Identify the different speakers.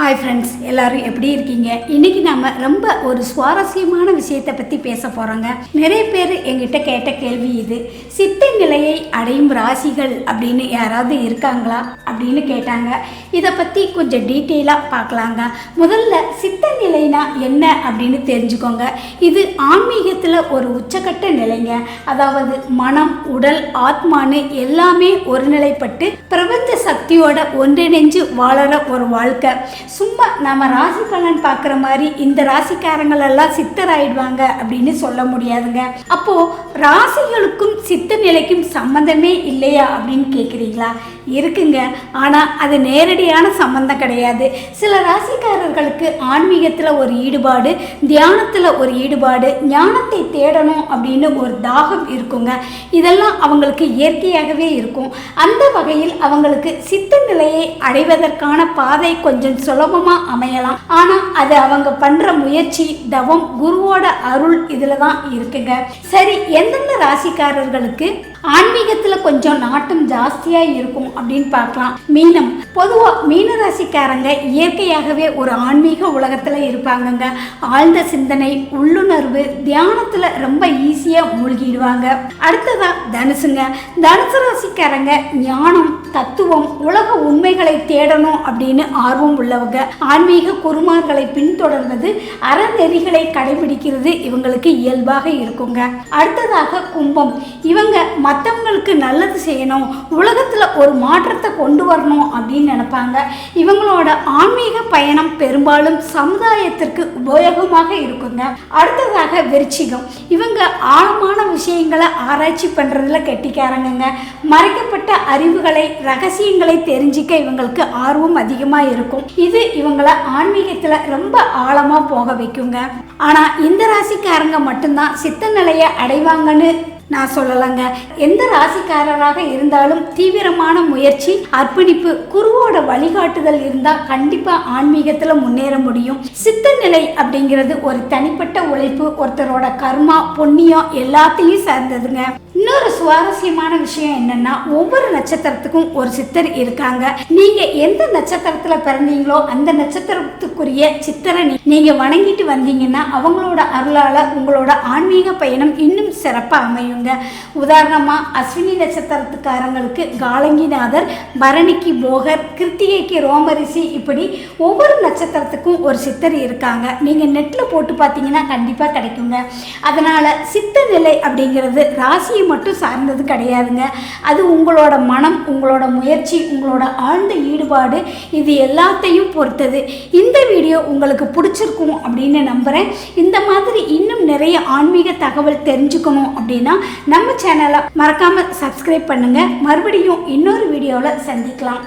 Speaker 1: Hi friends, எல்லோரும் எப்படி இருக்கீங்க? இன்றைக்கி நம்ம ரொம்ப ஒரு சுவாரஸ்யமான விஷயத்தை பற்றி பேச போகிறோங்க. நிறைய பேர் எங்கிட்ட கேட்ட கேள்வி இது. சித்த நிலையை அடையும் ராசிகள் அப்படின்னு யாராவது இருக்காங்களா அப்படின்னு கேட்டாங்க. இதை பற்றி கொஞ்சம் டீட்டெயிலாக பார்க்கலாங்க. முதல்ல சித்த நிலைனா என்ன அப்படின்னு தெரிஞ்சுக்கோங்க. இது ஆன்மீகத்தில் ஒரு உச்சக்கட்ட நிலைங்க. அதாவது மனம், உடல், ஆத்மானு எல்லாமே ஒருநிலைப்பட்டு பிரபஞ்ச சக்தியோட ஒன்றிணைஞ்சு வாழற ஒரு வாழ்க்கை. சும்மா நம்ம ராசி பலன் பார்க்குற மாதிரி இந்த ராசிக்காரங்களெல்லாம் சித்தராயிடுவாங்க அப்படின்னு சொல்ல முடியாதுங்க. அப்போ ராசிகளுக்கும் சித்த நிலைக்கும் சம்பந்தமே இல்லையா அப்படின்னு கேட்குறீங்களா? இருக்குங்க. ஆனால் அது நேரடியான சம்பந்தம் கிடையாது. சில ராசிக்காரர்களுக்கு ஆன்மீகத்தில் ஒரு ஈடுபாடு, தியானத்தில் ஒரு ஈடுபாடு, ஞானத்தை தேடணும் அப்படின்னு ஒரு தாகம் இருக்குங்க. இதெல்லாம் அவங்களுக்கு இயற்கையாகவே இருக்கும். அந்த வகையில் அவங்களுக்கு சித்த நிலையை அடைவதற்கான பாதை கொஞ்சம் சுலபமாக அமையலாம். ஆனால் அது அவங்க பண்ணுற முயற்சி, தவம், குருவோட அருள் இதில் தான் இருக்குங்க. சரி, எந்தெந்த ராசிக்காரர்களுக்கு ஆன்மீகத்தில் கொஞ்சம் நாட்டம் ஜாஸ்தியாக இருக்கும் அப்படின்னு பார்க்கலாம். மீனம். பொதுவாக மீன ராசிக்காரங்க இயற்கையாகவே ஒரு ஆன்மீக உலகத்தில் இருப்பாங்கங்க. ஆழ்ந்த சிந்தனை, உள்ளுணர்வு, தியானத்தில் ரொம்ப ஈஸியாக மூழ்கிடுவாங்க. அடுத்ததான் தனுசுங்க. தனுசு ராசிக்காரங்க ஞானம், தத்துவம், உலக உண்மைகளை தேடணும் அப்படின்னு ஆர்வம் உள்ளவங்க. ஆன்மீக குருமார்களை பின்தொடர்வது, அறநெறிகளை கடைபிடிக்கிறது இவங்களுக்கு இயல்பாக இருக்குங்க. அடுத்ததாக கும்பம். இவங்க மற்றவங்களுக்கு நல்லது செய்யணும், உலகத்தில் ஒரு மாற்றத்தை கொண்டு வரணும் அப்படின்னு நினைப்பாங்க. இவங்களோட ஆன்மீக பயணம் பெரும்பாலும் சமுதாயத்திற்கு உபயோகமாக இருக்குங்க. அடுத்ததாக விருச்சிகம். இவங்க ஆழமான விஷயங்களை ஆராய்ச்சி பண்ணுறதுல கெட்டிக்காரங்க. மறைக்கப்பட்ட அறிவுகளை, ரகசியங்களை தெரிஞ்சிக்க இவங்களுக்கு ஆர்வம் அதிகமாக இருக்கும். இது இவங்களை ஆன்மீகத்தில் ரொம்ப ஆழமாக போக வைக்குங்க. ஆனால் இந்த ராசிக்காரங்க மட்டும்தான் சித்த நிலையை அடைவாங்கன்னு நான் சொல்லலைங்க. எந்த ராசிக்காரராக இருந்தாலும் தீவிரமான முயற்சி, அர்ப்பணிப்பு, குருவோட வழிகாட்டுதல் இருந்தால் கண்டிப்பாக ஆன்மீகத்தில் முன்னேற முடியும். சித்த நிலை அப்படிங்கிறது ஒரு தனிப்பட்ட உழைப்பு, ஒருத்தரோட கர்மா, புண்ணியம் எல்லாத்தையும் சார்ந்ததுங்க. இன்னொரு சுவாரஸ்யமான விஷயம் என்னன்னா, ஒவ்வொரு நட்சத்திரத்துக்கும் ஒரு சித்தர் இருக்காங்க. நீங்க எந்த நட்சத்திரத்துல பிறந்தீங்களோ அந்த நட்சத்திரத்துக்குரிய சித்தரை நீங்க வணங்கிட்டு வந்தீங்கன்னா அவங்களோட அருளால உங்களோட ஆன்மீக பயணம் இன்னும் சிறப்பாக அமையுங்க. உதாரணமா அஸ்வினி நட்சத்திரத்துக்காரங்களுக்கு காலங்கிநாதர், பரணிக்கு போகர், கிருத்திகைக்கு ரோமரிசி, இப்படி ஒவ்வொரு நட்சத்திரத்துக்கும் ஒரு சித்தர் இருக்காங்க. நீங்க நெட்ல போட்டு பார்த்தீங்கன்னா கண்டிப்பா கிடைக்குங்க. அதனால சித்த நிலை அப்படிங்கிறது ராசியை மட்டும் சார்ந்தது கிடையாதுங்க. அது உங்களோட மனம், உங்களோட முயற்சி, உங்களோட ஆழ்ந்த ஈடுபாடு, இது எல்லாத்தையும் பொறுத்தது. இந்த வீடியோ உங்களுக்கு பிடிச்சிருக்கும் அப்படின்னு நம்புகிறேன். இந்த மாதிரி இன்னும் நிறைய ஆன்மீக தகவல் தெரிஞ்சுக்கணும் அப்படின்னா நம்ம சேனலை மறக்காமல் சப்ஸ்கிரைப் பண்ணுங்கள். மறுபடியும் இன்னொரு வீடியோவில் சந்திக்கலாம்.